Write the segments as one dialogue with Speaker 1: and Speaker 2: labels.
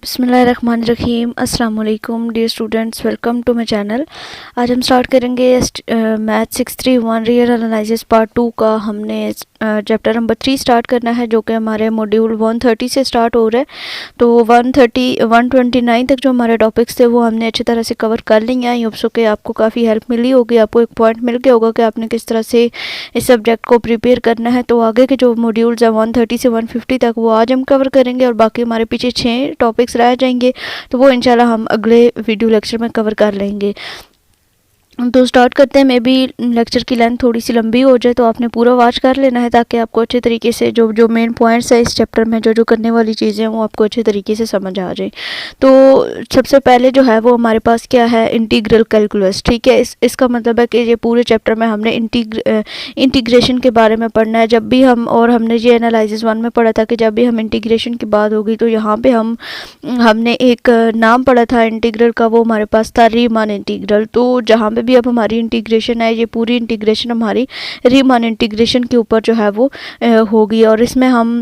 Speaker 1: बिस्मिल्लाहिर्रहमानिर्रहीम अस्सलाम वालेकुम dear students, welcome to my channel. आज हम स्टार्ट करेंगे मैथ 631 रियल एनालिसिस पार्ट 2 का। हमने चैप्टर नंबर 3 स्टार्ट करना है, जो कि हमारे मॉड्यूल 130 से स्टार्ट हो रहा है। तो 129 तक जो हमारे टॉपिक्स थे वो हमने अच्छी तरह से कवर कर लिए हैं। होप सो कि आपको काफ़ी हेल्प मिली होगी, आपको एक पॉइंट मिल गया होगा कि आपने किस तरह से इस सब्जेक्ट को प्रिपेयर करना है। तो आगे के जो मॉड्यूल्स हैं 130 से 150 तक वो आज हम कवर करेंगे, और बाकी हमारे पीछे 6 टॉपिक्स रह जाएंगे, तो वो इंशाल्लाह हम अगले वीडियो लेक्चर में कवर कर लेंगे। तो स्टार्ट करते हैं। मे बी लेक्चर की लेंथ थोड़ी सी लंबी हो जाए, तो आपने पूरा वॉच कर लेना है, ताकि आपको अच्छे तरीके से जो जो मेन पॉइंट्स है इस चैप्टर में, जो जो करने वाली चीज़ें हैं वो आपको अच्छे तरीके से समझ आ जाए। तो सबसे पहले जो है वो हमारे पास क्या है, इंटीग्रल कैलकुलस। ठीक है, इसका मतलब है कि ये पूरे चैप्टर में हमने इंटीग्रेशन के बारे में पढ़ना है। जब भी हम, और हमने ये एनालिसिस 1 में पढ़ा था कि जब भी हम इंटीग्रेशन की बात होगी तो यहाँ पे हमने एक नाम पढ़ा था इंटीग्रल का, वो हमारे पास था रीमान इंटीग्रल। तो जहाँ पे भी अब हमारी इंटीग्रेशन है, ये पूरी इंटीग्रेशन हमारी रीमान इंटीग्रेशन के ऊपर जो है वो होगी, और इसमें हम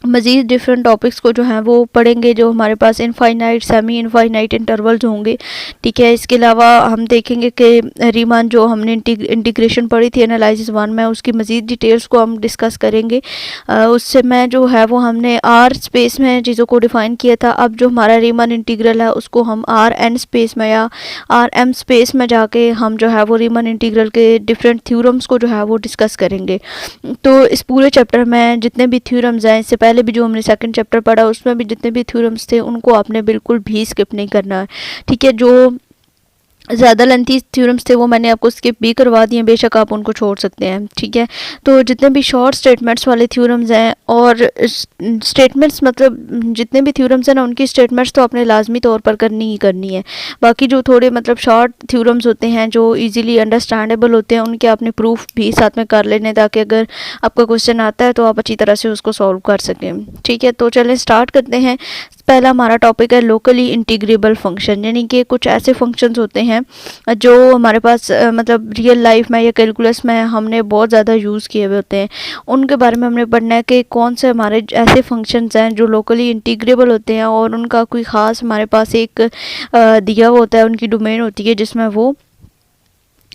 Speaker 1: मज़ीद डिफरेंट टॉपिक्स को जो है वो पढ़ेंगे, जो हमारे पास इनफाइनाइट, सेमी इनफाइनाइट इंटरवल्स होंगे। ठीक है, इसके अलावा हम देखेंगे कि रीमान जो हमने इंटीग्रेशन पढ़ी थी एनालिसिस 1 में, उसकी मज़ीद डिटेल्स को हम डिस्कस करेंगे। उससे में जो है वो हमने आर स्पेस में चीज़ों को डिफ़ाइन किया था। अब जो हमारा रीमान इंटीग्रल है उसको हम आर एन स्पेस में या आर एम स्पेस में जाके हम जो है वो रीमान इंटीग्रल के डिफरेंट थ्योरम्स को जो है वो डिस्कस करेंगे। तो इस पूरे चैप्टर में जितने भी थ्योरम्स हैं, इससे पहले भी जो हमने सेकंड चैप्टर पढ़ा उसमें भी जितने भी थ्योरम्स थे उनको आपने बिल्कुल भी स्किप नहीं करना है। ठीक है, जो ज़्यादा लेंथी थ्योरम्स थे वो मैंने आपको स्किप भी करवा दिए, बेशक आप उनको छोड़ सकते हैं। ठीक है, तो जितने भी शॉर्ट स्टेटमेंट्स वाले थ्योरम्स हैं, और स्टेटमेंट्स मतलब जितने भी थ्योरम्स हैं ना, उनकी स्टेटमेंट्स तो आपने लाजमी तौर पर करनी ही करनी है। बाकी जो थोड़े मतलब शॉर्ट थ्योरम्स होते हैं जो इजीली अंडरस्टैंडेबल होते हैं, उनके आपने प्रूफ भी साथ में कर लेने, ताकि अगर आपका क्वेश्चन आता है तो आप अच्छी तरह से उसको सॉल्व कर सकें। ठीक है, तो चलें स्टार्ट करते हैं। पहला हमारा टॉपिक है लोकली इंटीग्रेबल फंक्शन, यानी कि कुछ ऐसे फंक्शंस होते हैं जो हमारे पास मतलब रियल लाइफ में या कैलकुलस में हमने बहुत ज़्यादा यूज़ किए हुए होते हैं। उनके बारे में हमने पढ़ना है कि कौन से हमारे ऐसे फंक्शंस हैं जो लोकली इंटीग्रेबल होते हैं, और उनका कोई ख़ास हमारे पास एक दिया हुआ होता है, उनकी डोमेन होती है जिसमें वो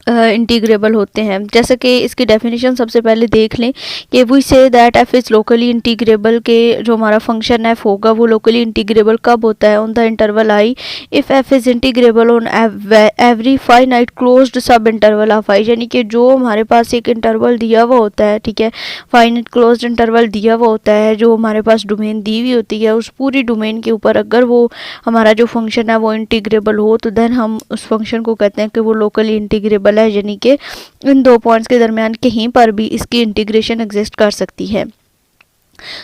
Speaker 1: इंटीग्रेबल होते हैं। जैसे कि इसकी डेफिनेशन सबसे पहले देख लें कि we say that F is locally integrable, के जो हमारा फंक्शन एफ होगा वो लोकली इंटीग्रेबल कब होता है, on the interval I if F is integrable on every finite closed subinterval of. I कि जो हमारे पास एक इंटरवल दिया हुआ होता है, ठीक है, फाइनाइट क्लोज्ड इंटरवल दिया हुआ होता है, जो हमारे पास डोमेन दी हुई होती है, उस पूरी डोमेन के ऊपर अगर वो हमारा जो फंक्शन है वो इंटीग्रेबल हो, तो देन हम उस फंक्शन को कहते हैं कि वो लोकली इंटीग्रेबल है। यानी कि इन दो पॉइंट्स के दरमियान कहीं पर भी इसकी इंटीग्रेशन एग्जिस्ट कर सकती है।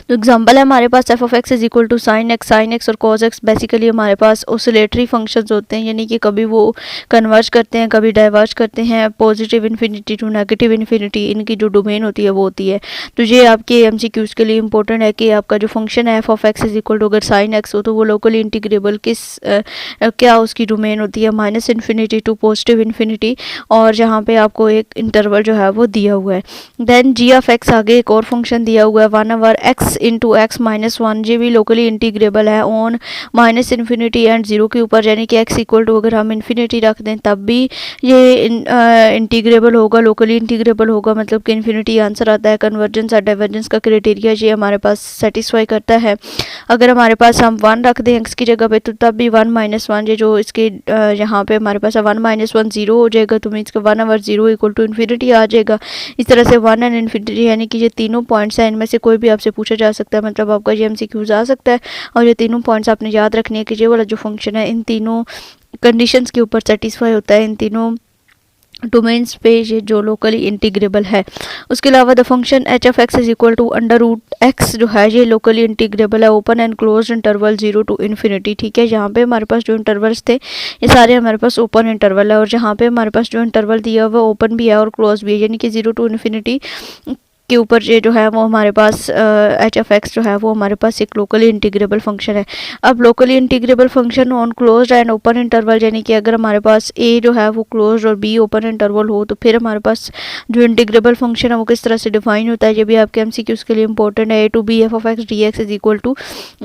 Speaker 1: तो एग्जांपल है हमारे पास f of x is equal to sine x और कॉज एक्स। बेसिकली हमारे पास ऑसिलेटरी फंक्शंस होते हैं, यानी कि कभी वो कन्वर्ज करते हैं, कभी डाइवर्ज करते हैं, positive infinity to negative infinity, इनकी जो डोमेन होती है वो होती है। तो ये आपके एमसीक्यूज के लिए इंपॉर्टेंट है कि आपका जो फंक्शन है F of x is equal to अगर साइन एक्स हो तो वो लोकली इंटीग्रेबल क्या उसकी डोमेन होती है, minus infinity to positive infinity, और जहाँ पे आपको एक इंटरवल जो है वो दिया हुआ है। देन जी ऑफ एक्स, आगे एक और फंक्शन दिया हुआ है 1/(x) इंटू एक्स माइनस 1, ये भी लोकली इंटीग्रेबल है ऑन माइनस इन्फिनिटी एंड 0 के ऊपर। यानी कि एक्स इक्वल टू अगर हम इन्फिनिटी रख दें तब भी ये इंटीग्रेबल होगा, लोकली इंटीग्रेबल होगा, मतलब कि इन्फिनिटी आंसर आता है। कन्वर्जेंस और डाइवर्जेंस का क्राइटेरिया ये हमारे पास सेटिस्फाई करता है। अगर हमारे पास हम 1 रख दें एक्स की जगह पे, तो तब भी 1 - 1, ये जो इसके यहाँ पे हमारे पास 1 - 1 0 हो जाएगा, तो मीन्स का 1/0 इक्वल टू इन्फिनिटी आ जाएगा। इस तरह से 1 एंड इन्फिनिटी, यानी कि ये तीनों पॉइंट्स हैं, इनमें से कोई भी आपसे पूछा जा सकता है, मतलब आपका ये एमसीक्यूज आ सकता है, और ये तीनों पॉइंट्स आपने याद रखने हैं कि ये वाला जो फंक्शन है इन तीनों कंडीशंस के ऊपर सेटिस्फाई होता है, इन तीनों डोमेन्स पे ये जो लोकली इंटीग्रेबल है। उसके अलावा the function H of x is equal to √x जो है ये लोकली इंटीग्रेबल है open and close interval 0 to infinity. ठीक है, यहाँ पे हमारे पास जो इंटरवल्स थे ये सारे हमारे पास ओपन इंटरवल है, और जहाँ पे हमारे पास जो इंटरवल दिया हुआ ओपन भी है और क्लोज भी है, यानी कि 0 टू इन्फिनिटी के ऊपर ये जो है वो हमारे पास एच ऑफ एक्स जो है वो हमारे पास एक लोकली इंटीग्रेबल फंक्शन है। अब locally integrable function on closed end open interval, यानी कि अगर हमारे पास ए जो है वो क्लोज्ड और बी ओपन इंटरवल हो तो फिर हमारे पास जो इंटीग्रेबल फंक्शन है वो किस तरह से डिफाइन होता है, ये भी आपके एमसीक्यूज के लिए इंपॉर्टेंट है। A to B F of x D x is equal to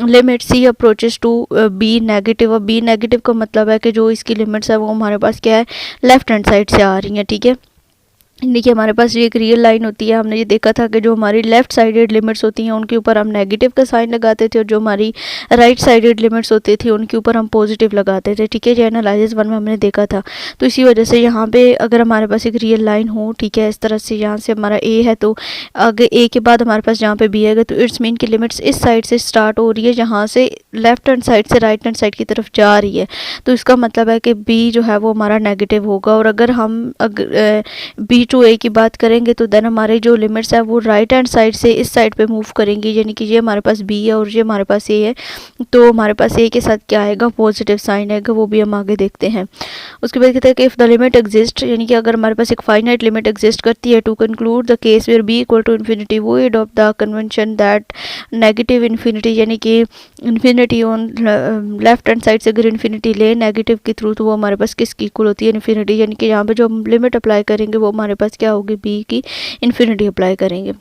Speaker 1: limit c approaches to b negative. अब बी नेगेटिव का मतलब है कि जो इसकी लिमिट्स है वो हमारे पास क्या है, लेफ्ट हैंड साइड से आ रही हैं, ठीक है। देखिए हमारे पास ये एक रियल लाइन होती है, हमने ये देखा था कि जो हमारी लेफ्ट साइडेड लिमिट्स होती हैं उनके ऊपर हम नेगेटिव का साइन लगाते थे और जो हमारी राइट साइडेड लिमिट्स होती थी उनके ऊपर हम पॉजिटिव लगाते थे, ठीक है। ये एनालिसिस 1 में हमने देखा था। तो इसी वजह से यहाँ पे अगर हमारे पास एक रियल लाइन हो, ठीक है, इस तरह से यहाँ से हमारा ए है तो आगे ए के बाद हमारे पास जहाँ पे बी आएगा तो इट्स मीन की लिमिट्स इस साइड से स्टार्ट हो रही है, जहाँ से लेफ्ट हैंड साइड से राइट हैंड साइड की तरफ जा रही है। तो इसका मतलब है कि बी जो है वो हमारा नेगेटिव होगा। और अगर हम बी टू ए की बात करेंगे तो देन हमारे जो लिमिट्स है वो राइट हैंड साइड से इस साइड पे मूव करेंगी, यानी कि ये हमारे पास बी है और ये हमारे पास ए है। तो हमारे पास ए के साथ क्या आएगा, पॉजिटिव साइन आएगा, वो भी हम आगे देखते हैं। उसके बाद कहते हैं कि इफ़ द लिमिट एग्जिस्ट, यानी कि अगर हमारे पास एक फाइनाइट लिमिट एग्जिस्ट करती है, to conclude the case where B equal to infinity, वो adopt the convention that negative infinity, यानी कि infinity on left hand side से अगर इन्फिनिटी ले नेगेटिव के थ्रू तो वो हमारे पास किसकी इक्वल होती है, इन्फिनिटी। यानी कि यहाँ पे जो हम लिमिट अप्लाई करेंगे वो हमारे पास क्या होगी, बी की इन्फिनिटी अप्लाई करेंगे।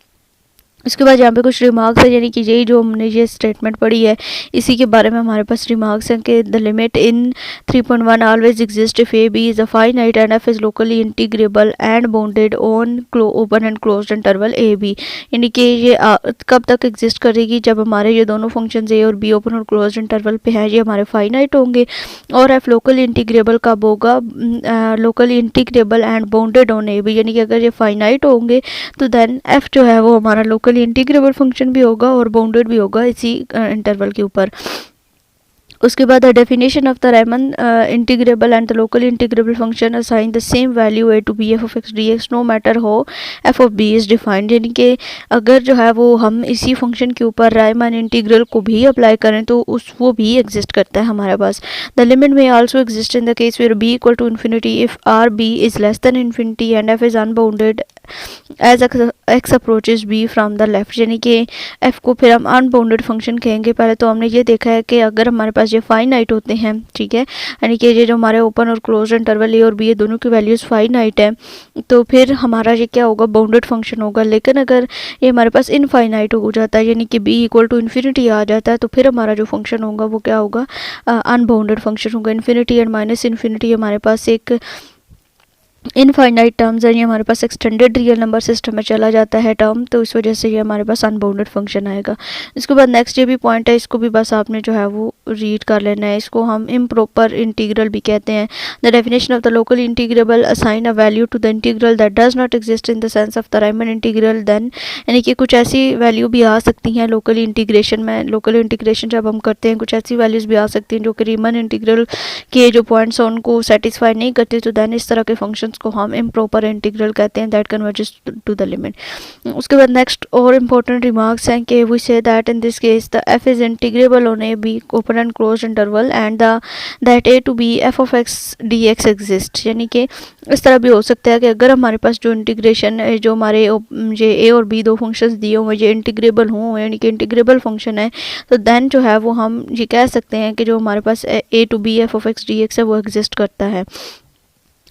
Speaker 1: उसके बाद यहाँ पे कुछ रिमार्क्स है, यानी कि यही जो हमने ये स्टेटमेंट पढ़ी है इसी के बारे में हमारे पास रिमार्क्स हैं कि the limit in 3.1 always exist if A B is a finite and F is locally integrable and bounded on open and closed interval A B. यानी कि ये कब तक एग्जिस्ट करेगी, जब हमारे ये दोनों फंक्शन ए और बी ओपन और क्लोज्ड इंटरवल पे हैं, ये हमारे फाइनाइट होंगे। और एफ लोकली इंटीग्रेबल कब होगा, locally integrable and bounded on A B, यानी कि अगर ये फाइनाइट होंगे तो देन एफ जो है वो हमारा लोकली इंटीग्रेबल फंक्शन भी होगा और बाउंडेड भी होगा इसी इंटरवल के ऊपर। उसके बाद the definition of the Riemann integrable and the locally integrable function assign the same value a to B F of x D x no matter how f of b is defined, यानी कि अगर जो है वो हम इसी function के ऊपर रायमन इंटीग्रल को भी अप्लाई करें तो वो भी एग्जिस्ट करता है हमारे पास। The limit may also exist in the case where B equal to infinity if or B is less than infinity and F is unbounded as X approaches B from the left, यानी कि F को फिर हम unbounded function कहेंगे। पहले तो हमने ये देखा है कि अगर हमारे पास ये फाइनाइट होते हैं, ठीक है, यानी कि ये जो हमारे ओपन और क्लोज इंटरवल ए और बी, ये दोनों की वैल्यूज़ फाइनाइट है, तो फिर हमारा ये क्या होगा, बाउंडेड फंक्शन होगा। लेकिन अगर ये हमारे पास इनफाइनाइट हो जाता है, यानी कि बी इक्वल टू इन्फिनिटी आ जाता है, तो फिर हमारा जो फंक्शन होगा वो क्या होगा, अनबाउंडेड फंक्शन होगा। इन्फिनिटी एंड माइनस इन्फिनिटी हमारे पास एक इनफाइनाइट टर्म्स है, ये हमारे पास एक्सटेंडेड रियल नंबर सिस्टम में चला जाता है टर्म, तो इस वजह से ये हमारे पास अनबाउंडेड फंक्शन आएगा। इसके बाद नेक्स्ट ये भी पॉइंट है, इसको भी बस आपने जो है वो रीड कर लेना है। इसको हम इम्प्रॉपर इंटीग्रल भी कहते हैं। The definition of the local integrable assign a value to the integral that does not exist in the sense of the Riemann integral then, यानी कि कुछ ऐसी वैल्यू भी आ सकती हैं लोकल इंटीग्रेशन में। लोकल इंटीग्रेशन जब हम करते हैं कुछ ऐसी वैल्यूज़ भी आ सकती हैं जो कि रायमन इंटीग्रल के जो पॉइंट्स हैं उनको सेटिस्फाई नहीं करते, तो देन इस तरह के फंक्शंस को हम इम्प्रॉपर इंटीग्रल कहते हैं that converges to the limit. उसके बाद नेक्स्ट और इम्पोर्टेंट रिमार्क्स हैं कि we say that in this case the F is integrable on A B open and close interval and the that A to B F of x D X exist, यानी कि इस तरह भी हो सकता है कि अगर हमारे पास जो इंटीग्रेशन है, जो हमारे ये ए और बी दो फंक्शंस दिए हुए ये इंटीग्रेबल हों, यानी कि इंटीग्रेबल फंक्शन है, तो देन जो है वो हम ये कह सकते हैं कि जो हमारे पास a to B F of x D x है वो एग्जिस्ट करता है।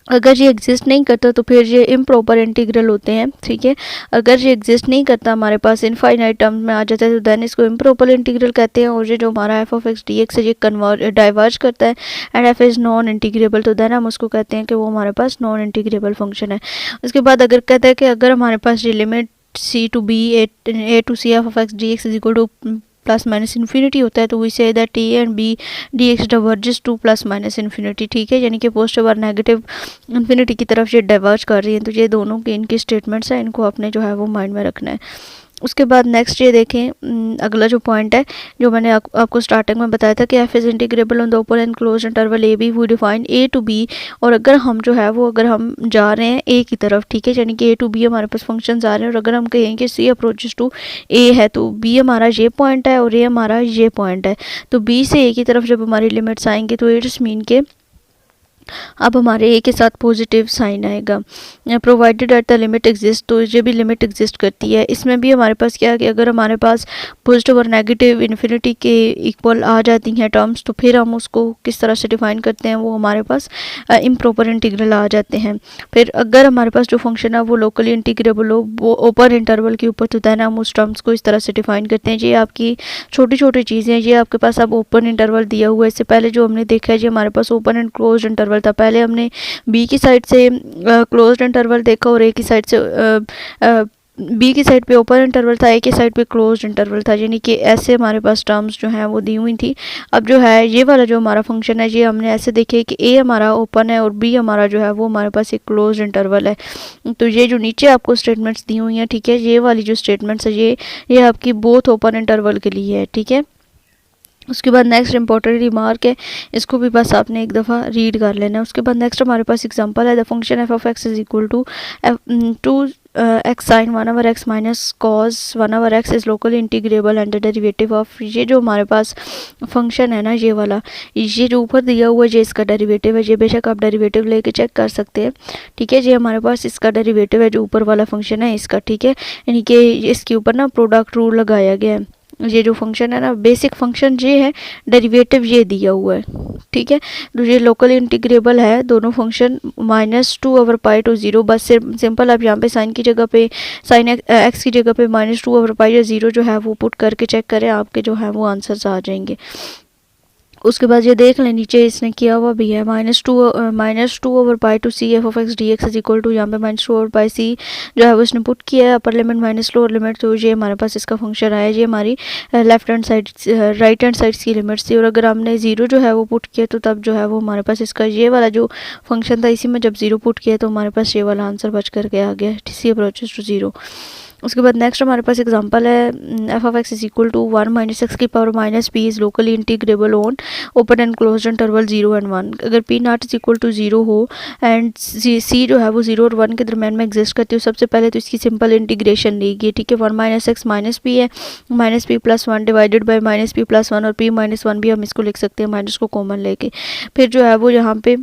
Speaker 1: अगर ये एग्जिस्ट नहीं करता तो फिर ये इम्प्रॉपर इंटीग्रल होते हैं, ठीक है। अगर ये एग्जिस्ट नहीं करता, हमारे पास इनफाइनाइट टर्म में आ जाता है, तो देन इसको इम्प्रॉपर इंटीग्रल कहते हैं। और ये जो हमारा F of x D x है ये डाइवर्ज करता है and F is non integrable, तो देन हम उसको कहते हैं कि वो हमारे पास नॉन इंटीग्रेबल फंक्शन है। उसके बाद अगर कहते हैं कि अगर हमारे पास ये limit C to B A to C F of x D x is equal to plus minus infinity होता है, तो we say that A and B D X diverges to plus minus infinity, ठीक है, यानी कि positive और negative infinity की तरफ ये डाइवर्ज कर रही है। तो ये दोनों के इनकी स्टेटमेंट्स हैं, इनको आपने जो है वो माइंड में रखना है। उसके बाद नेक्स्ट ये देखें, अगला जो पॉइंट है जो मैंने आपको स्टार्टिंग में बताया था कि F is integrable on the open and close interval A B, we define A to B. और अगर हम जो है वो अगर हम जा रहे हैं ए की तरफ, ठीक है, यानी कि ए टू बी हमारे पास फंक्शन आ रहे हैं, और अगर हम कहें कि सी अप्रोचेस टू ए है, तो बी हमारा ये पॉइंट है और ए हमारा ये पॉइंट है, तो बी से ए की तरफ जब हमारी लिमिट्स आएंगी तो इट्स मीन के अब हमारे ए के साथ पॉजिटिव साइन आएगा। Provided at the limit exist, तो ये भी लिमिट एग्जिस्ट करती है। इसमें भी हमारे पास क्या है कि अगर हमारे पास पॉजिटिव और नेगेटिव इन्फिनिटी के इक्वल आ जाती हैं टर्म्स, तो फिर हम उसको किस तरह से डिफाइन करते हैं, वो हमारे पास इम्प्रॉपर इंटीग्रल आ जाते हैं। फिर अगर हमारे पास जो फंक्शन है वो लोकली इंटीग्रेबल हो, वो ओपन इंटरवल के ऊपर, तो देन हम उस टर्म्स को इस तरह से डिफाइन करते हैं। ये आपकी छोटी छोटी चीज़ें, ये आपके पास अब ओपन इंटरवल दिया हुआ है। इससे पहले जो हमने देखा है जी हमारे पास ओपन एंड क्लोज इंटरवल था। पहले हमने बी की साइड से क्लोज्ड इंटरवल देखा और ए की साइड से बी की साइड पे ओपन इंटरवल था, ए की साइड पे क्लोज्ड इंटरवल था, यानी कि ऐसे हमारे पास टर्म्स जो हैं वो दी हुई थी। अब जो है ये वाला जो हमारा फंक्शन है, ये हमने ऐसे देखे कि ए हमारा ओपन है और बी हमारा जो है वो हमारे पास एक क्लोज्ड इंटरवल है। तो ये जो नीचे आपको स्टेटमेंट्स दी हुई हैं, ठीक है, ये वाली जो स्टेटमेंट्स है ये आपकी बोथ ओपन इंटरवल के लिए है, ठीक है। उसके बाद नेक्स्ट इंपॉर्टेंट रिमार्क है, इसको भी बस आपने एक दफ़ा रीड कर लेना है। उसके बाद नेक्स्ट हमारे पास एग्जांपल है, the function F of x is equal to X sine 1 X minus cos 1 X is locally integrable and the derivative of, ये जो हमारे पास फंक्शन है ना, ये वाला, ये जो ऊपर दिया हुआ है ये इसका डेरिवेटिव है। ये बेशक आप डेरिवेटिव लेके चेक कर सकते हैं, ठीक है। ये हमारे पास इसका डेरिवेटिव है, जो ऊपर वाला फंक्शन है इसका, ठीक है। यानी कि इसके ऊपर ना प्रोडक्ट रूल लगाया गया है। ये जो फंक्शन है ना, बेसिक फंक्शन ये है, डेरिवेटिव ये दिया हुआ है, ठीक है। तो ये लोकल इंटीग्रेबल है दोनों फंक्शन, -2/π/0। बस सिंपल आप यहाँ पे साइन की जगह पे, साइन एक्स की जगह पे -2/π/0 जो है वो पुट करके चेक करें, आपके जो है वो आंसर्स आ जाएंगे। उसके बाद ये देख लें, नीचे इसने किया हुआ भी है -2/π/c f of x dx is equal to, यहाँ पे -2/π/c जो है वो इसने पुट किया है, upper limit minus lower limit. तो ये हमारे पास इसका फंक्शन आया, ये हमारी left hand side right hand side की लिमिट्स थी। और अगर हमने ज़ीरो जो है वो पुट किया, तो तब जो है वो हमारे पास इसका ये वाला जो फंक्शन था, इसी में जब ज़ीरो पुट किया तो हमारे पास ये वाला आंसर बच करके आ गया, सी अप्रोचेस टू ज़ीरो। उसके बाद नेक्स्ट हमारे पास एग्जांपल है, F of x is equal to 1 - x की power -p is locally integrable on open and closed interval 0 and 1। अगर p not is equal to 0 हो एंड c जो है वो 0 और 1 के दरम्यान में एग्जिस्ट करती है, सबसे पहले तो इसकी सिंपल इंटीग्रेशन लेगी, ठीक है। 1 - x -p है, -p + 1 डिवाइडेड बाई -p + 1, और p - 1 भी हम इसको लिख सकते हैं माइनस को कॉमन लेके। फिर जो है वो यहाँ पे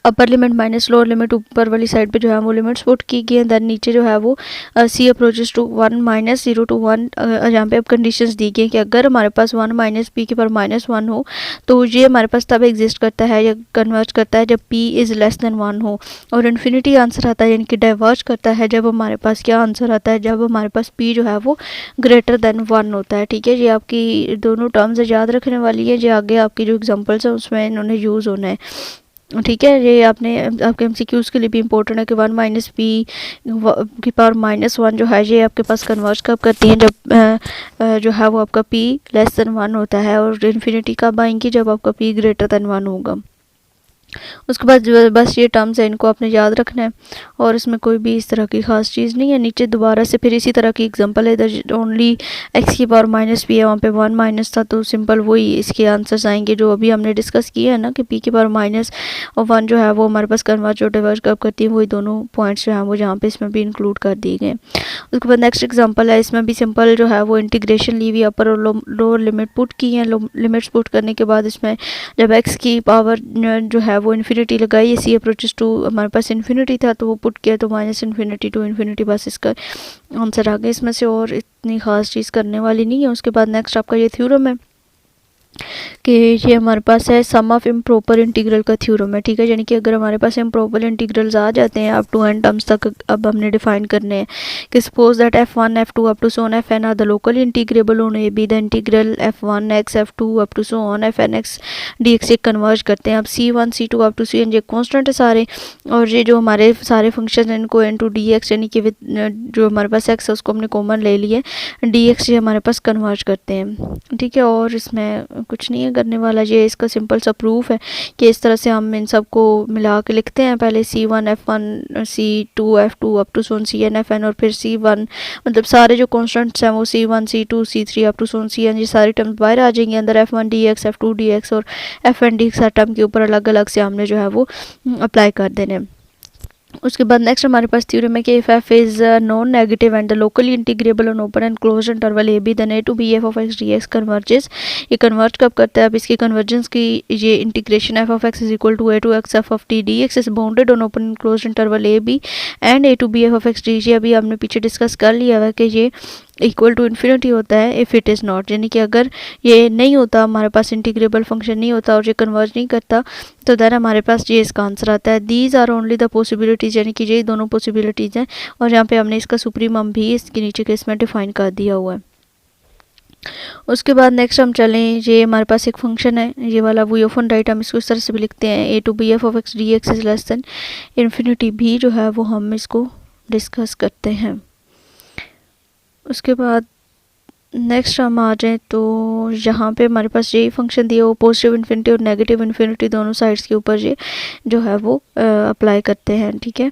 Speaker 1: upper limit minus lower limit ऊपर वाली साइड पे जो है वो लिमिट्स पुट की गई है। देन नीचे जो है वो सी अप्रोचेस टू 1 -0 to 1, यहाँ पे अब कंडीशंस दी गई कि अगर हमारे पास 1 - p की पावर -1 हो, तो ये हमारे पास तब एग्जिस्ट करता है या कन्वर्ज करता है जब p इज़ लेस देन 1 हो। और इन्फिनिटी आंसर आता है, यानी कि डाइवर्ज करता है जब हमारे पास क्या आंसर आता है, जब हमारे पास p जो है वो ग्रेटर देन 1 होता है, ठीक है। ये आपकी दोनों टर्म्स याद रखने वाली है, जो आगे आपकी जो एग्जाम्पल्स हैं उसमें इन्होंने यूज़ होना है, ठीक है। ये आपने आपके एमसीक्यूज के लिए भी इंपॉर्टेंट है कि 1 - p की पावर -1 जो है ये आपके पास कन्वर्ज कब करती है, जब जो है वो आपका p लेस देन 1 होता है। और इन्फिनिटी कब आएंगी, जब आपका p ग्रेटर देन 1 होगा। उसके बाद जो बस ये टर्म्स है, इनको आपने याद रखना है, और इसमें कोई भी इस तरह की ख़ास चीज़ नहीं है। नीचे दोबारा से फिर इसी तरह की एग्जांपल है, इधर ओनली एक्स की पावर -p है, वहाँ पे 1 माइनस था, तो सिंपल वही इसके आंसर्स आएंगे जो अभी हमने डिस्कस किया है ना, कि p की पावर -1 जो है वो हमारे पास कन्वर्ज और डिवर्ज कब करती है, वही दोनों पॉइंट्स जो हैं वो जहाँ पे इसमें भी इंक्लूड कर दिए गए। उसके बाद नेक्स्ट एग्जाम्पल है, इसमें भी सिंपल जो है वो इंटीग्रेशन ली हुई, अपर और लोअर लिमिट पुट की है। लिमिट्स पुट करने के बाद इसमें जब एक्स की पावर जो है वो इन्फिनिटी लगाई, सी अप्रोचेस टू हमारे पास इन्फिनिटी था, तो वो पुट किया, तो -∞ to ∞, बस इसका आंसर आ गया। इसमें से और इतनी ख़ास चीज़ करने वाली नहीं है। उसके बाद नेक्स्ट आपका ये थ्योरम है कि ये हमारे पास है सम ऑफ इम्प्रॉपर इंटीग्रल का थ्योरम है, ठीक है। यानी कि अगर हमारे पास इम्प्रॉपर इंटीग्रल्स आ जाते हैं अप टू n टर्म्स तक, अब हमने डिफाइन करने हैं कि suppose that f1 f2 up to so on fn are the locally integrable on A B, the integral f1x f2 up to so on fnx dx converge करते हैं। अब c1 c2 up to cn ये constant है सारे, और ये जो हमारे सारे फंक्शन हैं इनको n to dx, यानी कि जो हमारे पास x है उसको हमने कॉमन ले लिए, dx ये हमारे पास कन्वर्ज करते हैं, ठीक है। और इसमें कुछ नहीं है करने वाला, ये इसका सिंपल सा प्रूफ है कि इस तरह से हम इन सब को मिला के लिखते हैं, पहले c1 f1 c2 f2 up to so on cn fn, और फिर c1 मतलब सारे जो कॉन्स्टेंट्स हैं वो c1 c2 c3 up to so on cn, ये सारी टर्म्स बाहर आ जाएंगी अंदर, f1 dx f2 dx और fn dx हर टर्म के ऊपर अलग अलग से हमने जो है वो अप्लाई कर देने। उसके बाद नेक्स्ट हमारे पास थ्योरम है कि if F is non negative and the locally integrable on open and close interval A B then A to B F of x D X converges. ये कन्वर्ज कब करता है? अब इसकी कन्वर्जेंस की ये integration F of x is equal to A to X F of T D x is bounded on open and close interval A B and A to B F of x D. ये अभी हमने पीछे discuss कर लिया है कि ये equal to infinity होता है इफ़ इट इज़ नॉट, यानी कि अगर ये नहीं होता, हमारे पास इंटीग्रेबल फंक्शन नहीं होता और ये कन्वर्ज नहीं करता, तो देन हमारे पास ये इसका आंसर आता है। These are only the possibilities, यानी कि ये दोनों पॉसिबिलिटीज़ हैं और यहाँ पे हमने इसका सुप्रीमम भी इसके नीचे के इसमें डिफाइन कर दिया हुआ है। उसके बाद नेक्स्ट हम चलें, ये हमारे पास एक फंक्शन है, ये वाला वी ऑफ राइट, हम इसको इस तरह से भी लिखते हैं a to B F of x D x is less than infinity भी जो है वो हम इसको डिस्कस करते हैं। उसके बाद नेक्स्ट हम आ जाएँ तो यहाँ पे हमारे पास यही फंक्शन दिया वो पॉजिटिव इन्फिनिटी और नेगेटिव इन्फिनिटी दोनों साइड्स के ऊपर ये जो है वो अप्लाई करते हैं, ठीक है।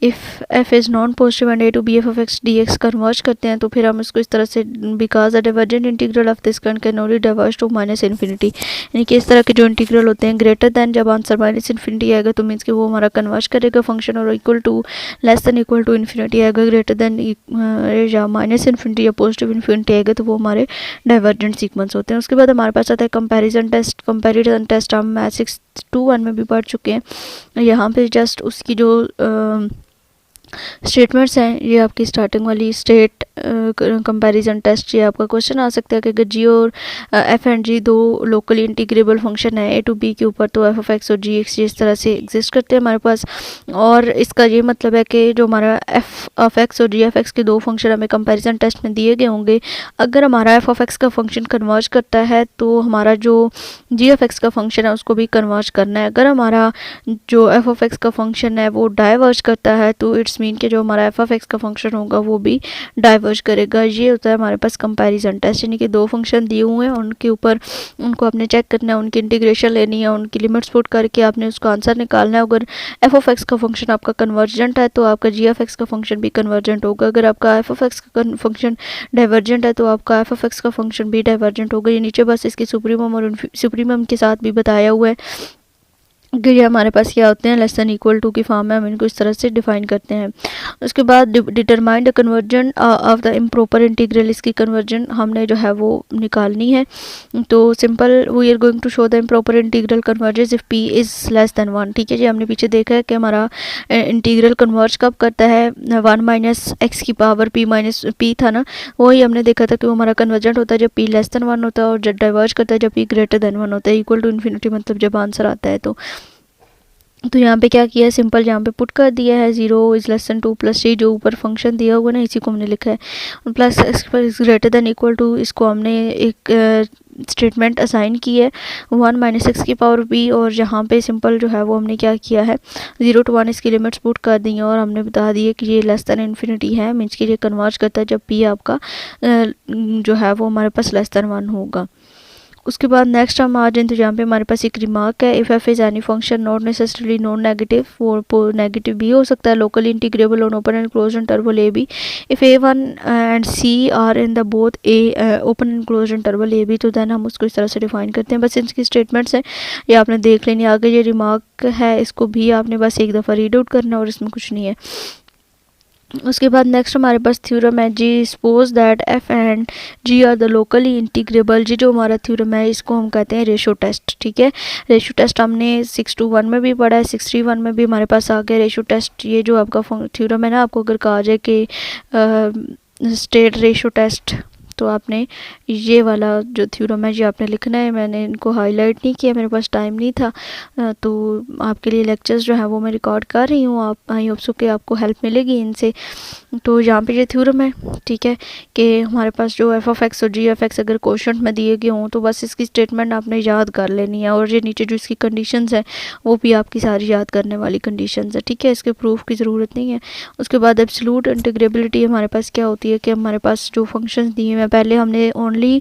Speaker 1: If F is non positive and A to B F of x D X converge करते हैं तो फिर हम इसको इस तरह से because the divergent integral of this can only diverge to minus infinity, यानी कि इस तरह के जो इंटीग्रल होते हैं ग्रेटर दैन जब आंसर माइनस इन्फिनिटी आएगा तो मीन्स कि वो हमारा कन्वर्ज करेगा फंक्शन, और equal to less than equal to infinity आएगा, ग्रेटर दैन या माइनस इन्फिनिटी या पॉजिटिव इन्फिनिटी आएगा तो वो हमारे डाइवर्जेंट सीक्वेंस होते हैं। उसके बाद हमारे पास आता है कंपेरिजन टेस्ट हम मैथ 6.2.1 में भी पढ़ चुके हैं। यहाँ पे जस्ट उसकी जो स्टेटमेंट्स हैं, ये आपकी स्टार्टिंग वाली स्टेट कंपैरिजन टेस्ट, ये आपका क्वेश्चन आ सकता है कि अगर जी और एफ एंड जी दो लोकली इंटीग्रेबल फंक्शन है ए टू बी के ऊपर तो एफ ऑफ एक्स और जी एक्स इस तरह से एग्जिस्ट करते हैं हमारे पास, और इसका ये मतलब है कि जो हमारा एफ ऑफ एक्स और जी एफ एक्स के दो फंक्शन हमें कंपैरिजन टेस्ट में दिए गए होंगे, अगर हमारा एफ ऑफ एक्स का फंक्शन कन्वर्ज करता है तो हमारा जो जी एफ एक्स का फंक्शन है उसको भी कन्वर्ज करना है। अगर हमारा जो एफ ऑफ एक्स का फंक्शन है वो डाइवर्ज करता है तो इट्स मीन कि जो हमारा एफ ऑफ एक्स का फंक्शन होगा वो भी डाइवर्ज करेगा। ये होता है हमारे पास कंपैरिजन टेस्ट, यानी कि दो फंक्शन दिए हुए हैं उनके ऊपर उनको आपने चेक करना है, उनकी इंटीग्रेशन लेनी है, उनकी लिमिट्स पुट करके आपने उसका आंसर निकालना है। अगर एफ ऑफ एक्स का फंक्शन आपका कन्वर्जेंट है तो आपका जी एफ एक्स का फंक्शन भी कन्वर्जेंट होगा, अगर आपका एफ ऑफ एक्स का फंक्शन डाइवर्जेंट है तो आपका एफ ऑफ एक्स का फंक्शन भी डाइवर्जेंट होगा। ये नीचे बस इसकी सुप्रीमम और सुप्रीमम के साथ भी बताया हुआ है कि ये हमारे पास क्या होते हैं, लेस देन इक्वल टू की फॉर्म में हम इनको इस तरह से डिफाइन करते हैं। उसके बाद determine the convergence of the improper integral, इसकी कन्वर्जन हमने जो है वो निकालनी है। तो simple we are going to show the improper integral converges if P is less than 1, ठीक है जी। हमने पीछे देखा है कि हमारा इंटीग्रल कन्वर्ज कब करता है, 1 माइनस एक्स की पावर पी माइनस पी था ना, वही हमने देखा था कि वो हमारा कन्वर्जेंट होता है जब पी लेस देन 1 होता है और जब डाइवर्ज करता है जब पी ग्रेटर देन 1 होता है, इक्वल टू इन्फिनिटी मतलब जब आंसर आता है तो यहाँ पे क्या किया है, सिंपल यहाँ पे पुट कर दिया है 0 इज लेस देन 2 प्लस 3 जो ऊपर फंक्शन दिया हुआ ना इसी को हमने लिखा है, plus X greater than equal to, इसको हमने एक स्टेटमेंट असाइन की है 1 माइनस एक्स की पावर बी, और यहाँ पे सिंपल जो है वो हमने क्या किया है 0 to 1 इसकी लिमिट्स पुट कर दी हैं और हमने बता दिया कि ये लेस देन इन्फिनिटी है, मीन्स कि ये कन्वर्ज करता है जब पी आपका जो है वो हमारे पास लेस देन 1 होगा। उसके बाद नेक्स्ट हम आ जाए तो यहाँ पे हमारे पास एक रिमार्क है, if F is any function not necessarily non negative, वो नेगेटिव भी हो सकता है, locally integrable on open and close interval A B, if A one and C are in the both A open and close interval A B, तो then हम उसको इस तरह से डिफाइन करते हैं। बस इसकी स्टेटमेंट्स हैं ये आपने देख लेनी, आगे ये रिमार्क है इसको भी आपने बस एक दफ़ा रीड आउट करना और इसमें कुछ नहीं है। उसके बाद नेक्स्ट हमारे पास थ्योरम है जी suppose that f and g are the locally integrable, g जो हमारा थ्योरम है इसको हम कहते हैं रेशो टेस्ट, ठीक है। रेशो टेस्ट हमने 6.2.1 में भी पढ़ा है, 6.3.1 में भी हमारे पास आ गया रेशो टेस्ट। ये जो आपका थ्योरम है ना, आपको अगर कहा जाए कि स्टेट रेशो टेस्ट तो आपने ये वाला जो थ्योरम है ये आपने लिखना है। मैंने इनको हाईलाइट नहीं किया, मेरे पास टाइम नहीं था, तो आपके लिए लेक्चर्स जो है वो मैं रिकॉर्ड कर रही हूँ, आप आई होप सो कि आपको हेल्प मिलेगी इनसे। तो यहाँ पे ये थ्योरम है, ठीक है, कि हमारे पास जो एफ ऑफ एक्स और जी एफ एक्स अगर क्वेश्चन में दिए गए हों तो बस इसकी स्टेटमेंट आपने याद कर लेनी है, और ये नीचे जो इसकी कंडीशंस है वो भी आपकी सारी याद करने वाली कंडीशंस है, ठीक है, इसके प्रूफ की ज़रूरत नहीं है। उसके बाद एब्सोल्यूट इंटीग्रेबिलिटी हमारे पास क्या होती है कि हमारे पास जो फंक्शंस दिए हैं, पहले हमने ओनली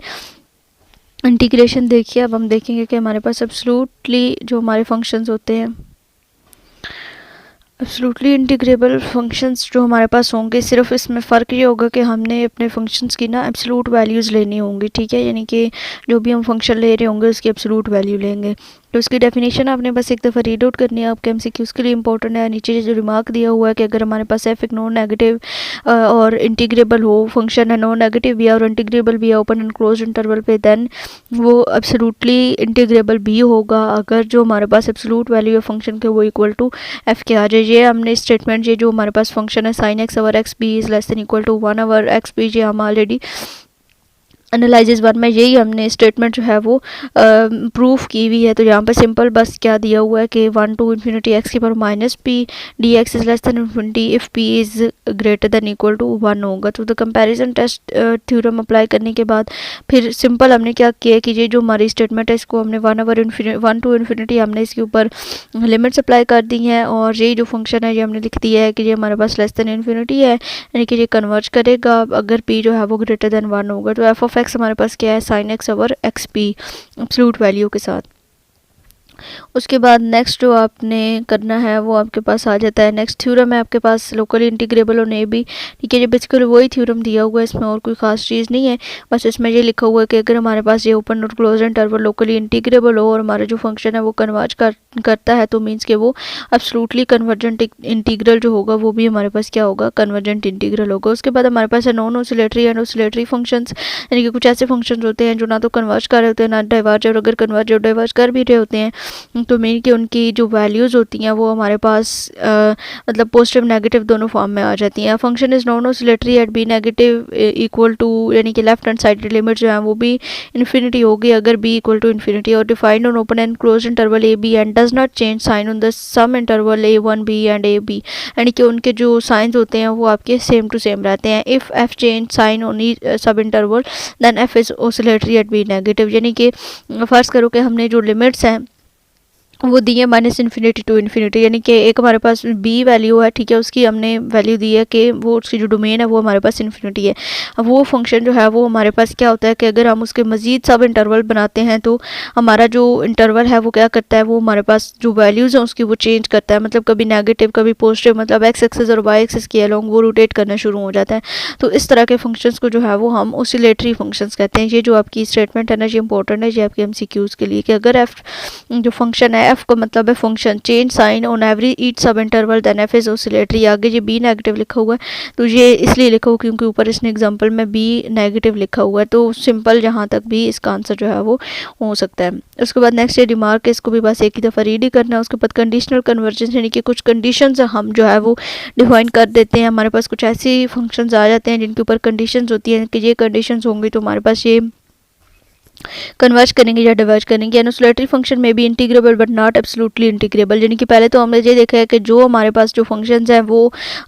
Speaker 1: इंटीग्रेशन देखी है, अब हम देखेंगे कि हमारे पास एब्सोल्युटली जो हमारे फंक्शंस होते हैं, एब्सोल्युटली इंटीग्रेबल फंक्शंस जो हमारे पास होंगे, सिर्फ इसमें फ़र्क ये होगा कि हमने अपने फंक्शंस की ना एब्सोल्यूट वैल्यूज़ लेनी होंगी, ठीक है, यानी कि जो भी हम फंक्शन ले रहे होंगे उसकी एब्सोल्यूट वैल्यू लेंगे। तो उसकी डेफिनेशन आपने बस एक दफ़ा रीड आउट करनी है, आपके एमसीक्यूज़ के लिए इंपॉर्टेंट है। नीचे जो रिमार्क दिया हुआ है कि अगर हमारे पास एफ एक नॉन नेगेटिव और इंटीग्रेबल हो, फंक्शन है नॉन नेगेटिव भी है और इंटीग्रेबल भी है ओपन एंड क्लोज इंटरवल पे, देन वो एब्सोल्युटली इंटीग्रेबल भी होगा अगर जो हमारे पास एब्सोल्यूट वैल्यू है फंक्शन के वो इक्वल टू एफ के आ जाए। ये हमने स्टेटमेंट, ये जो हमारे पास फंक्शन है sine X over X B is less than equal to 1 over X B, ये हम ऑलरेडी एनालिसिस 1 में यही हमने स्टेटमेंट जो है वो प्रूफ की हुई है। तो यहाँ पर सिंपल बस क्या दिया हुआ है कि 1 टू इन्फिनिटी एक्स की power minus P D x is less than infinity if P is greater than equal to 1 होगा। तो the comparison test theorem apply करने के बाद फिर सिंपल हमने क्या किया कि ये जो हमारी स्टेटमेंट है इसको हमने 1 टू इन्फिनिटी हमने इसके ऊपर लिमिट्स अप्लाई कर दी हैं और ये जो फंक्शन है ये हमने लिख दिया है कि ये हमारे पास लेस देन इन्फिनिटी है, यानी कि ये कन्वर्ज करेगा अगर पी जो है वो ग्रेटर देन 1 होगा। तो एफ ऑफ एक्स हमारे पास क्या है, sine x over x P absolute value के साथ। उसके बाद नेक्स्ट जो आपने करना है वो आपके पास आ जाता है नेक्स्ट थ्योरम है आपके पास लोकली इंटीग्रेबल और ए बी। ठीक है, ये बेसिकली वही थ्योरम दिया हुआ है, इसमें और कोई खास चीज़ नहीं है। बस इसमें ये लिखा हुआ है कि अगर हमारे पास ये ओपन और क्लोज इंटरवल लोकली इंटीग्रेबल हो और हमारा जो फंक्शन है वो कन्वर्ज करता है तो मीन्स के वो एब्सोल्युटली कन्वर्जेंट इंटीग्रल जो होगा वो भी हमारे पास क्या होगा, कन्वर्जेंट इंटीग्रल होगा। उसके बाद हमारे पास है non oscillatory and oscillatory functions, यानी कि कुछ ऐसे फंक्शंस होते हैं जो ना तो कन्वर्ज कर रहे होते हैं ना डाइवर्ज, और अगर कन्वर्ज और डाइवर्ज कर भी रहे होते हैं तो मीन कि उनकी जो वैल्यूज़ होती हैं वो हमारे पास मतलब पॉजिटिव नेगेटिव दोनों फॉर्म में आ जाती हैं। Function is non oscillatory at B negative equal to, यानी कि लेफ्ट हैंड साइड लिमिट जो है वो भी इन्फिनिटी होगी अगर बी इक्वल टू इन्फिनिटी, और defined on open and close interval A B and does not change sign on the some interval a one b and a B, यानी कि उनके जो साइंस होते हैं वो आपके सेम टू सेम रहते हैं। If F change sign on sub interval then F is oscillatory at B negative, यानी कि फ़र्ज़ करो कि हमने जो लिमिट्स हैं वो दी है माइनस इन्फिनिटी टू इन्फिनिटी, यानी कि एक हमारे पास बी वैल्यू है, ठीक है, उसकी हमने वैल्यू दी है कि वो उसकी जो डोमेन है वो हमारे पास इन्फिनिटी है। अब वो फंक्शन जो है वो हमारे पास क्या होता है कि अगर हम उसके मज़ीद सब इंटरवल बनाते हैं तो हमारा जो इंटरवल है वो क्या करता है, वो हमारे पास जो वैल्यूज़ हैं उसकी वो चेंज करता है, मतलब कभी नेगेटिव कभी पॉजिटिव, मतलब एक्स एक्सेस और वाई एक्सेस के अलोंग वो रोटेट करना शुरू हो जाता है। तो इस तरह के फंक्शंस को जो है वो हम ऑसिलेटरी फंक्शंस कहते हैं। ये जो आपकी स्टेटमेंट है ना ये इंपॉर्टेंट है, ये आपके MCQs के लिए कि अगर एफ जो फंक्शन है एफ का मतलब है function change sign on every each सब interval then F is oscillatory. आगे ये बी नेगेटिव लिखा हुआ है तो ये इसलिए लिखा हुआ क्योंकि ऊपर इसने एग्जांपल में बी नेगेटिव लिखा हुआ है, तो सिंपल जहाँ तक भी इसका आंसर जो है वो हो सकता है। उसके बाद नेक्स्ट ये रिमार्क है, इसको भी बस एक ही दफ़ा रीड ही करना है। उसके बाद कंडीशनल कन्वर्जेंस, यानी कि कुछ कंडीशंस हम जो है वो डिफाइन कर देते हैं। हमारे पास कुछ ऐसे फंक्शंस आ जाते हैं जिनके ऊपर कंडीशंस होती हैं कि ये कंडीशंस होंगी तो हमारे पास ये कन्वर्ज करेंगे या डिवर्ज करेंगे। एन ऑसिलेटरी फंक्शन में भी integrable but not absolutely integrable, यानी कि पहले तो हमने ये देखा है कि जो हमारे पास जो फंक्शंस हैं वो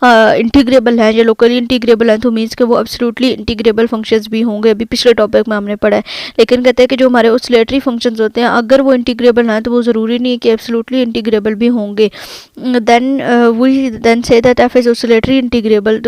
Speaker 1: इंटीग्रेबल हैं या लोकली इंटीग्रेबल हैं, तो मीन्स के वो एब्सोल्युटली इंटीग्रेबल फंक्शंस भी होंगे, अभी पिछले टॉपिक में हमने पढ़ा है। लेकिन कहते हैं कि जो हमारे ऑसिलेटरी फंक्शंस होते हैं अगर वो इंटीग्रेबल हैं तो वो ज़रूरी नहीं है कि एब्सोल्युटली इंटीग्रेबल भी होंगे। Then say that F is oscillatory integrable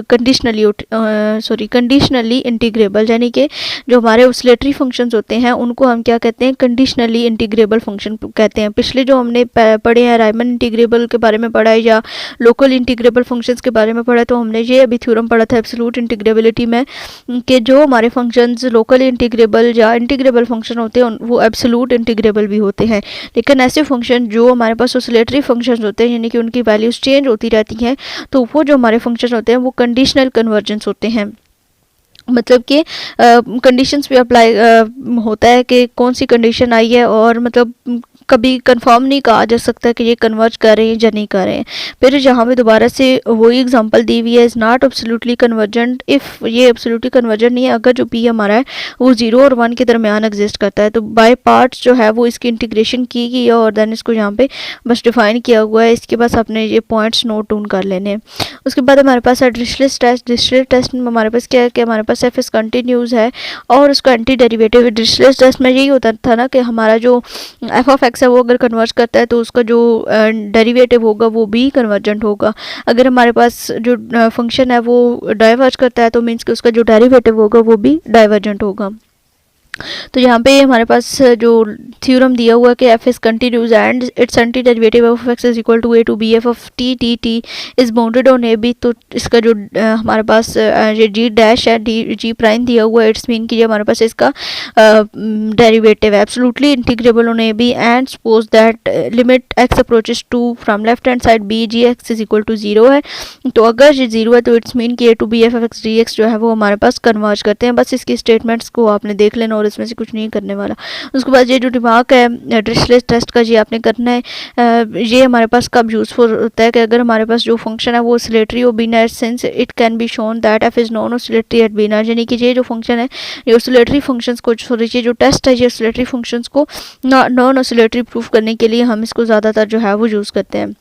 Speaker 1: conditionally integrable, यानी कि जो हमारे ऑसिलेटरी फंक्शंस होते हैं उनको हम क्या कहते हैं, कंडीशनली इंटीग्रेबल फंक्शन कहते हैं। पिछले जो हमने पढ़े हैं रायमन इंटीग्रेबल के बारे में पढ़ा है या लोकल इंटीग्रेबल फंक्शंस के बारे में पढ़ा है, तो हमने ये अभी थ्योरम पढ़ा था एब्सोल्यूट इंटीग्रेबिलिटी में कि जो हमारे फंक्शंस लोकल इंटीग्रेबल या इंटीग्रेबल फंक्शन होते हैं वो एब्सोल्यूट इंटीग्रेबल भी होते हैं। लेकिन ऐसे फंक्शन जो हमारे पास ऑसिलेटरी फंक्शंस होते हैं यानी कि उनकी वैल्यूज चेंज होती रहती हैं, तो वो जो हमारे फंक्शन होते हैं वो कंडीशनल कन्वर्जेंस होते हैं। मतलब कि कंडीशंस पे अप्लाई होता है कि कौन सी कंडीशन आई है और मतलब कभी कंफर्म नहीं कहा जा सकता कि ये कन्वर्ज कर रहे हैं या नहीं कर रहे हैं। फिर यहाँ पे दोबारा से वही एग्जांपल दी हुई है, is not absolutely convergent if ये एब्सोल्युटली कन्वर्जेंट नहीं है अगर जो पी हमारा है वो 0 और 1 के दरमियान एग्जिस्ट करता है। तो बाय पार्ट्स जो है वो इसकी इंटीग्रेशन की गई है और देन इसको यहाँ पे बस डिफाइन किया हुआ है, इसके पास आपने ये पॉइंट्स नोट डाउन कर लेने हैं। उसके बाद हमारे पास है डिरिचलेट टेस्ट। डिरिचलेट टेस्ट में हमारे पास क्या है कि हमारे पास एफ इज कंटिन्यूज़ है और उसका एंटी डेरिवेटिव। डिरिचलेट टेस्ट में यही होता था ना कि हमारा जो एफ ऑफ एक्स है वो अगर कन्वर्ज करता है तो उसका जो डेरिवेटिव होगा वो भी कन्वर्जेंट होगा। अगर हमारे पास जो फंक्शन है वो डाइवर्ज करता है तो मीन्स कि उसका जो डेरिवेटिव होगा वो भी डाइवर्जेंट होगा। तो यहाँ पे हमारे पास जो थ्योरम दिया हुआ है कि F is continuous and its antiderivative of x is equal to A to B F of T T is bounded on A B. तो इसका जो हमारे पास ये जी डैश है डी जी प्राइम दिया हुआ है, इट्स मीन कि हमारे पास इसका डेरिवेटिव है absolutely integrable on A B and suppose that limit X approaches to from left hand side B G X is equal to zero है। तो अगर ये जीरो है तो इट्स मीन कि a to B f x D x जो है वो हमारे पास कन्वर्ज करते हैं। बस इसकी स्टेटमेंट्स को आपने देख लेना और इसमें से कुछ नहीं करने वाला। उसके बाद ये जो दिमाग है डिरिचलेट टेस्ट का ये आपने करना है। ये हमारे पास कब यूज़फुल होता है कि अगर हमारे पास जो फंक्शन है वो ऑसिलेटरी हो बीना since it can be shown that F is non oscillatory at बीना, यानी कि ये जो फंक्शन है ये ऑसिलेटरी फंक्शंस को सॉरी ये जो टेस्ट है ये ऑसिलेटरी फंक्शंस को नॉन ऑसिलेटरी प्रूफ करने के लिए हम इसको ज़्यादातर जो है वो यूज़ करते हैं।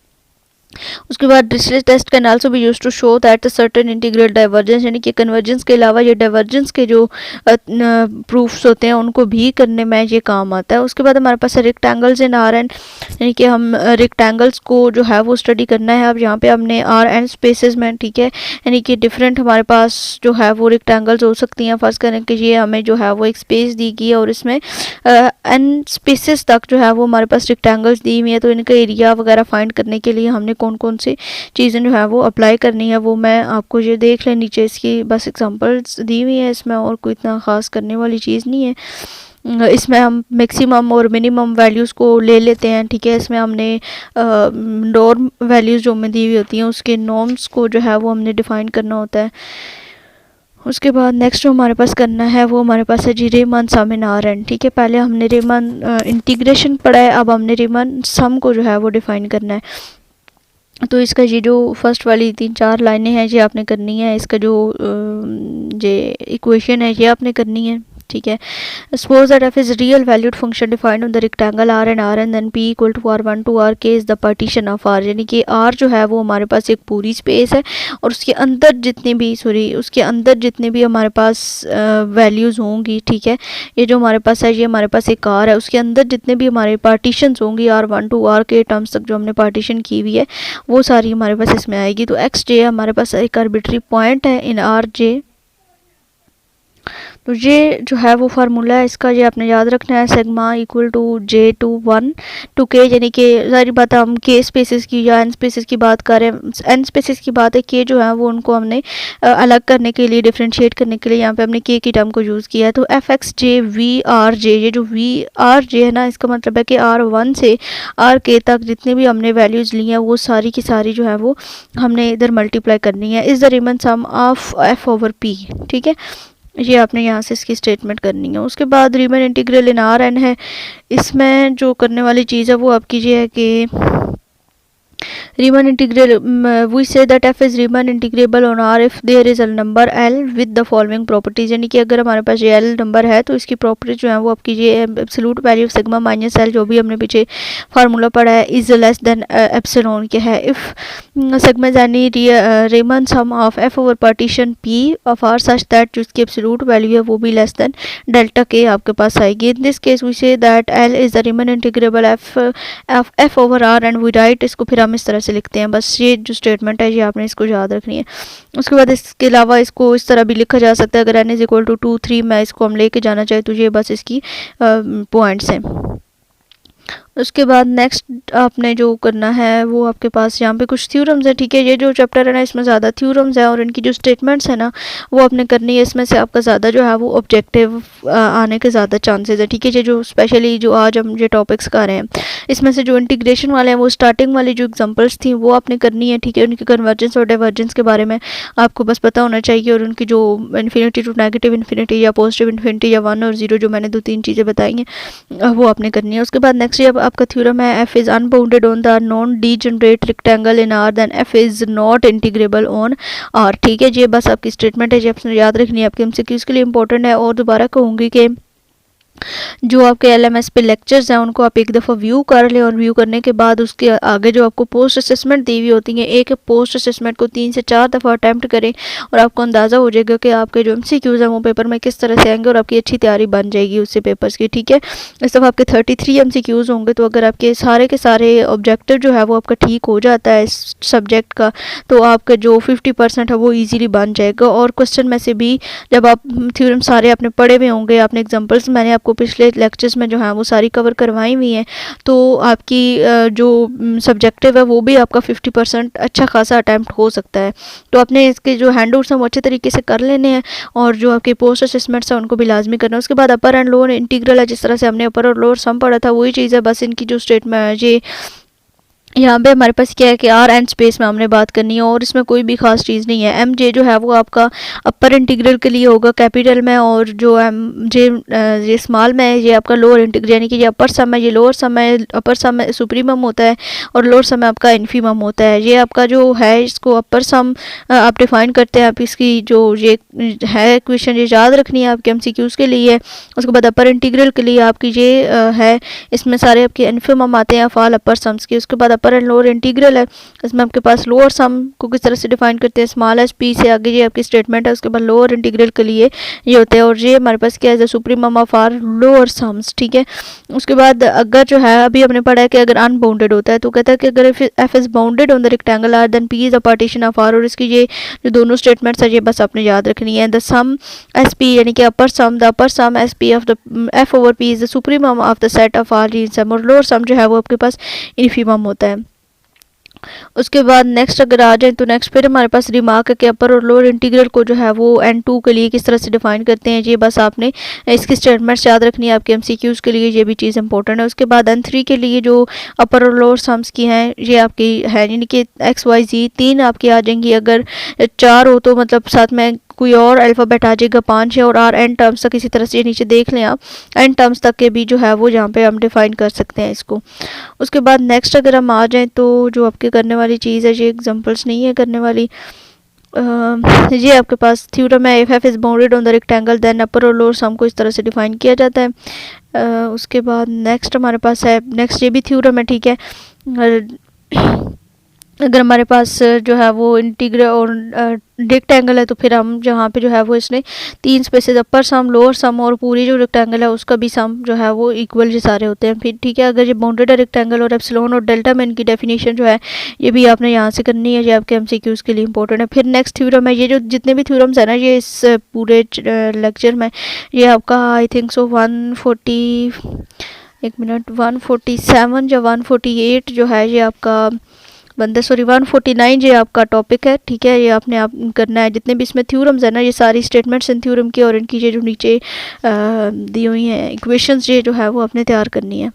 Speaker 1: उसके बाद Dirichlet test can also be used to show that certain integral divergence, यानी कि कन्वर्जेंस के अलावा ये डाइवर्जेंस के जो प्रूफ्स होते हैं उनको भी करने में ये काम आता है। उसके बाद हमारे पास रेक्टेंगल्स इन आर एन, यानी कि हम रेक्टेंगल्स को जो है वो स्टडी करना है। अब यहाँ पे हमने आर एन स्पेसेस में, ठीक है, यानी कि डिफरेंट हमारे पास जो है वो रेक्टेंगल्स हो सकती हैं। फर्स्ट करें कि ये हमें जो है वो एक स्पेस दी गई है और इसमें एन स्पेसेस तक जो है वो हमारे पास रेक्टेंगल्स दी हुई है। तो इनका एरिया वगैरह फाइंड करने के लिए हमने कौन कौन सी चीज़ें जो है वो अप्लाई करनी है वो मैं आपको ये देख लें। नीचे इसकी बस एग्जांपल्स दी हुई है, इसमें और कोई इतना ख़ास करने वाली चीज़ नहीं है। इसमें हम मैक्सिमम और मिनिमम वैल्यूज़ को ले लेते हैं, ठीक है। इसमें हमने नॉर्म वैल्यूज़ जो हमें दी हुई होती हैं उसके नॉर्म्स को जो है वो हमने डिफ़ाइन करना होता है। उसके बाद नेक्स्ट जो हमारे पास करना है वो हमारे पास है जी Riemann sum in R n, ठीक है। पहले हमने रीमान इंटीग्रेशन पढ़ा है, अब हमने रीमान सम को जो है वो डिफ़ाइन करना है। तो इसका ये जो फर्स्ट वाली 3-4 लाइनें हैं ये आपने करनी है। इसका जो ये इक्वेशन है ये आपने करनी है, ठीक है। Suppose that F is real valued function defined on the rectangle R and then P equal to R one to R k is the partition of R, यानी कि आर जो है वो हमारे पास एक पूरी स्पेस है और उसके अंदर जितने भी हमारे पास वैल्यूज़ होंगी, ठीक है, ये जो हमारे पास है ये हमारे पास एक आर है, उसके अंदर जितने भी हमारे पार्टीशंस होंगी आर वन टू आर के टर्म्स तक जो हमने पार्टीशन की हुई है वो सारी हमारे पास इसमें आएगी। तो एक्स जे हमारे पास एक आर्बिट्री पॉइंट है इन आर जे। तो ये जो है वो फार्मूला है इसका, ये आपने याद रखना है। Sigma equal to J to 1 to K, यानी कि सारी बात हम के स्पेसिस की या एन स्पेसिस की बात कर रहे हैं। एन स्पेसिस की बात है, के जो है वो उनको हमने अलग करने के लिए, डिफ्रेंशिएट करने के लिए यहाँ पे हमने के की टर्म को यूज़ किया है। तो F X J V R J, ये जो वी आर जे है ना, इसका मतलब है कि आर वन से आर के तक जितने भी हमने वैल्यूज़ ली हैं वो सारी की सारी जो है वो हमने इधर मल्टीप्लाई करनी है। Is the Riemann sum of f over P, ठीक है, ये आपने यहाँ से इसकी स्टेटमेंट करनी है। उसके बाद रीमन इंटीग्रल इन आर एन है, इसमें जो करने वाली चीज़ है वो आपकी ये है कि Riemann integral, we say that f is Riemann integrable on R if there is a number L with the following properties, यानी कि अगर हमारे पास ये L नंबर है तो इसकी प्रॉपर्टी जो है वो आपकी ये absolute value sigma minus L जो भी हमने पीछे फार्मूला पढ़ा है इज लेस देन एप्सिलॉन के है। If sigma is any Riemann sum of f over partition P of R such that जो इसकी एब्सोल्यूट वैल्यू है वो भी लेस देन डेल्टा के आपके पास आएगी। In this case we say that L is the Riemann integrable f over R and we write, इसको फिर हम इस तरह से लिखते हैं। बस ये जो स्टेटमेंट है ये आपने इसको याद रखनी है। उसके बाद इसके अलावा इसको इस तरह भी लिखा जा सकता है, अगर n इज इक्वल टू 2 3 मैं इसको हम लेके जाना चाहे तो ये बस इसकी पॉइंट्स हैं। उसके बाद नेक्स्ट आपने जो करना है वो आपके पास यहाँ पे कुछ थ्योरम्स है, ठीक है। ये जो चैप्टर है ना इसमें ज़्यादा थ्योरम्स है और इनकी जो स्टेटमेंट्स है ना वो आपने करनी है। इसमें से आपका ज़्यादा जो है वो ऑब्जेक्टिव आने के ज़्यादा चांसेस है, ठीक है। ये जो स्पेशली जो आज हम ये टॉपिक्स कर रहे हैं इसमें से जो इंटीग्रेशन वाले हैं वो स्टार्टिंग वाली जो एग्जाम्पल्स थी वो आपने करनी है, ठीक है। उनकी कन्वर्जेंस और डाइवर्जेंस के बारे में आपको बस पता होना चाहिए और उनकी जो इन्फिनिटी टू नेगेटिव इन्फिनिटी या पॉजिटिव इन्फिनिटी या 1 और 0 जो मैंने 2-3 चीज़ें बताई हैं वो आपने करनी है। उसके बाद नेक्स्ट ये आपका थ्योरम है F is unbounded on the non degenerate rectangle in R then F is not integrable on R, ठीक है। ये बस आपकी स्टेटमेंट है, ये आपने याद रखनी है, आपके एमसीक्यूज के लिए इंपॉर्टेंट है। और दोबारा कहूँगी कि जो आपके एलएमएस पे लेक्चर्स हैं उनको आप एक दफ़ा व्यू कर लें, और व्यू करने के बाद उसके आगे जो आपको पोस्ट असेसमेंट दी हुई होती है, एक पोस्ट असेसमेट को 3 से 4 दफ़ा अटैम्प्ट करें और आपको अंदाज़ा हो जाएगा कि आपके जो एमसीक्यूज़ हैं वो पेपर में किस तरह से आएंगे और आपकी अच्छी तैयारी बन जाएगी उससे पेपर्स की। ठीक है, इस दफ़ा आपके 33 एमसीक्यूज़ होंगे, तो अगर आपके सारे के सारे ऑब्जेक्टिव जो है वो आपका ठीक हो जाता है इस सब्जेक्ट का, तो आपका जो 50% है वो ईजीली बन जाएगा। और क्वेश्चन में से भी जब आप थ्योरम सारे आपने पढ़े हुए होंगे, आपने एग्जांपल्स मैंने आपको पिछले लेक्चर्स में जो है वो सारी कवर करवाई हुई हैं, तो आपकी जो सब्जेक्टिव है वो भी आपका 50% अच्छा खासा अटैम्प्ट हो सकता है। तो आपने इसके जो हैंडआउट्स हैं वो अच्छे तरीके से कर लेने हैं, और जो आपके पोस्ट असेसमेंट्स हैं उनको भी लाजमी करना है। उसके बाद अपर एंड लोअर इंटीग्रल है, जिस तरह से हमने अपर और लोअर सम पढ़ा था वही चीज़ है, बस इनकी जो स्टेटमेंट ये यहाँ पे हमारे पास क्या है कि आर एंड स्पेस में हमने बात करनी है, और इसमें कोई भी खास चीज़ नहीं है। एम जे जो है वो आपका अपर इंटीग्रल के लिए होगा कैपिटल में, और जो एम जे ये स्मॉल में है ये आपका लोअर इंटीग्रल, यानी कि ये अपर सम है, ये लोअर सम है। अपर सम में सुप्रीमम होता है और लोअर सम में आपका इन्फीमम होता है। ये आपका जो है इसको अपर सम आप डिफाइन करते हैं, आप इसकी जो ये है इक्वेशन ये याद रखनी है आपके एमसीक्यूज़ के लिए। उसके बाद अपर इंटीग्रल के लिए आपकी ये है, इसमें सारे आपके इन्फीमम आते हैं अफाल अपर सम्स के। उसके बाद अपर एंड लोअर इंटीग्रल है, इसमें आपके पास लोअर सम को किस तरह से डिफाइन करते हैं, स्मॉल एस पी से आगे ये आपकी स्टेटमेंट है। उसके बाद लोअर इंटीग्रल के लिए ये होते हैं, और ये हमारे पास क्या है, supremum of R lower sums. ठीक है, उसके बाद अगर जो है अभी हमने पढ़ा है कि अगर अनबाउंडेड होता है तो कहता है कि अगर F is bounded on the rectangle R then P is a partition of R, और इसकी ये जो दोनों स्टेटमेंट्स है ये बस आपने याद रखनी है। द सम एस पी यानी कि upper sum, the upper sum S P of the f over P is the supremum of the set of Riemann sum, और लोअर सम जो है वो आपके पास इन्फीमम होता है। उसके बाद नेक्स्ट अगर आ जाए तो नेक्स्ट फिर हमारे पास रिमार्क है कि अपर और लोअर इंटीग्रल को जो है वो N2 के लिए किस तरह से डिफाइन करते हैं, ये बस आपने इसकी स्टेटमेंट्स याद रखनी है आपके एमसीक्यूज़ के लिए, ये भी चीज़ इंपॉर्टेंट है। उसके बाद N3 के लिए जो अपर और लोअर सम्स की हैं ये आपकी है, यानी कि XYZ 3 आपकी आ जाएंगी। अगर 4 हो तो मतलब साथ में कोई और अल्फ़ाबेट आ जाएगा, 5 है, और आर एन टर्म्स तक इसी तरह से नीचे देख लें आप, एन टर्म्स तक के भी जो है वो यहाँ पे हम डिफाइन कर सकते हैं इसको। उसके बाद नेक्स्ट अगर हम आ जाएं तो जो आपके करने वाली चीज़ है, ये एग्जांपल्स नहीं है करने वाली, ये आपके पास थ्योरम है, f is bounded on the rectangle then upper और लोअर सम को इस तरह से डिफाइन किया जाता है। उसके बाद नेक्स्ट हमारे पास है, नेक्स्ट ये भी थ्योरम है। ठीक है, अगर हमारे पास जो है वो इंटीग्रल और रेक्टेंगल है तो फिर हम जहाँ पे जो है वो इसने 3 स्पेसेस अपर सम लोअर सम और पूरी जो रेक्टेंगल है उसका भी सम जो है वो इक्वल ये सारे होते हैं फिर। ठीक है, अगर ये बाउंडेड है रेक्टेंगल और एप्सिलॉन और डेल्टा में इनकी डेफिनेशन जो है ये भी आपने यहाँ से करनी है, ये आपके एमसीक्यूज़ के लिए इंपॉर्टेंट है। फिर नेक्स्ट थ्योरम है, ये जो जितने भी थ्योरम्स है ना ये इस पूरे लेक्चर में ये आपका आई थिंक सो 147 या 148 जो है ये आपका बंदा 149 ये आपका टॉपिक है। ठीक है, ये आपने आप करना है, जितने भी इसमें थ्योरम्स है ना ये सारी स्टेटमेंट्स इन थ्योरम की और इनकी ये जो नीचे दी हुई हैं इक्वेशंस ये जो है वो आपने तैयार करनी है।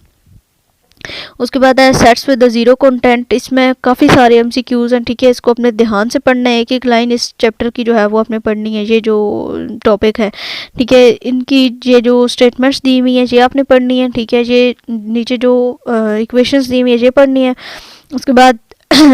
Speaker 1: उसके बाद है sets with the zero content, इसमें काफ़ी सारे एमसीक्यूज़ हैं। ठीक है, इसको अपने ध्यान से पढ़ना है, एक एक लाइन इस चैप्टर की जो है वो आपने पढ़नी है, ये जो टॉपिक है। ठीक है, इनकी ये जो स्टेटमेंट्स दी हुई हैं ये आपने पढ़नी है। ठीक है, ये नीचे जो इक्वेशंस दी हुई है ये पढ़नी है। उसके बाद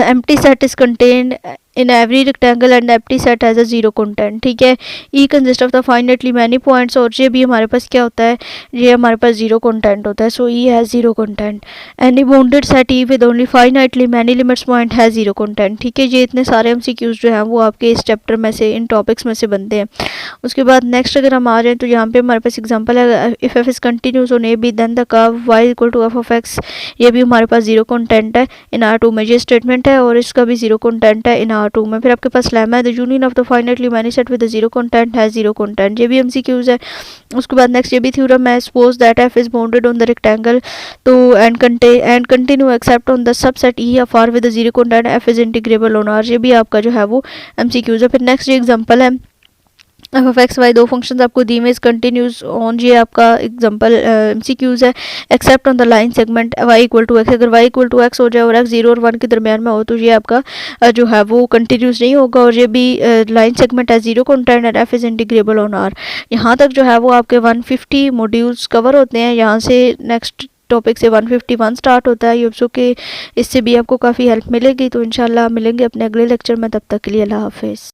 Speaker 1: empty set is contained in every rectangle and empty set has a zero content। ठीक है, E consists of the finitely many points, और ये भी हमारे पास क्या होता है, ये हमारे पास जीरो कंटेंट होता है, सो E has zero content. Any bounded set E with only finitely many limits point has zero content. ठीक है, ये इतने सारे एमसीक्यूज़ जो हैं वो आपके इस चैप्टर में से इन टॉपिक्स में से बनते हैं। उसके बाद नेक्स्ट अगर हम आ जाएँ तो यहाँ पे हमारे पास एग्जाम्पल है, if F is continuous on A B then the curve Y equal to F of X, ये भी हमारे पास जीरो कंटेंट है इन R2 में, ये स्टेटमेंट है और इसका भी जीरो कंटेंट है इन R2 में। फिर आपके पास लेमा है, the union of the finitely many set with the zero content है जीरो कंटेंट, ये भी एमसीक्यूज़ है। उसके बाद नेक्स्ट ये भी थ्योरम है, suppose that F is bounded on the rectangle तो and continue except on the subset E of R with the zero content f is integrable on R, ये भी आपका जो है वो एमसीक्यूज़ है। फिर नेक्स्ट ये एग्जांपल है, एफ ऑफ एक्स वाई दो फंक्शंस आपको दी में इज कंटिन्यूस ऑन, ये आपका एग्जांपल एमसीक्यूज़ है। Except on the line segment Y equal to X, अगर वाई इक्वल टू एक्स हो जाए और एक्स 0 और 1 के दरमियान में हो तो ये आपका जो है वो कंटिन्यूस नहीं होगा, और ये भी लाइन सेगमेंट है zero content and F is integrable on R. यहाँ तक जो है वो आपके 150 मॉड्यूल्स कवर होते हैं, यहाँ से नेक्स्ट टॉपिक से 151 स्टार्ट होता है। यूट्यूब के इससे भी आपको काफ़ी हेल्प मिलेगी, तो इंशाल्लाह मिलेंगे अपने अगले लेक्चर में, तब तक के लिए अल्लाह हाफिज़।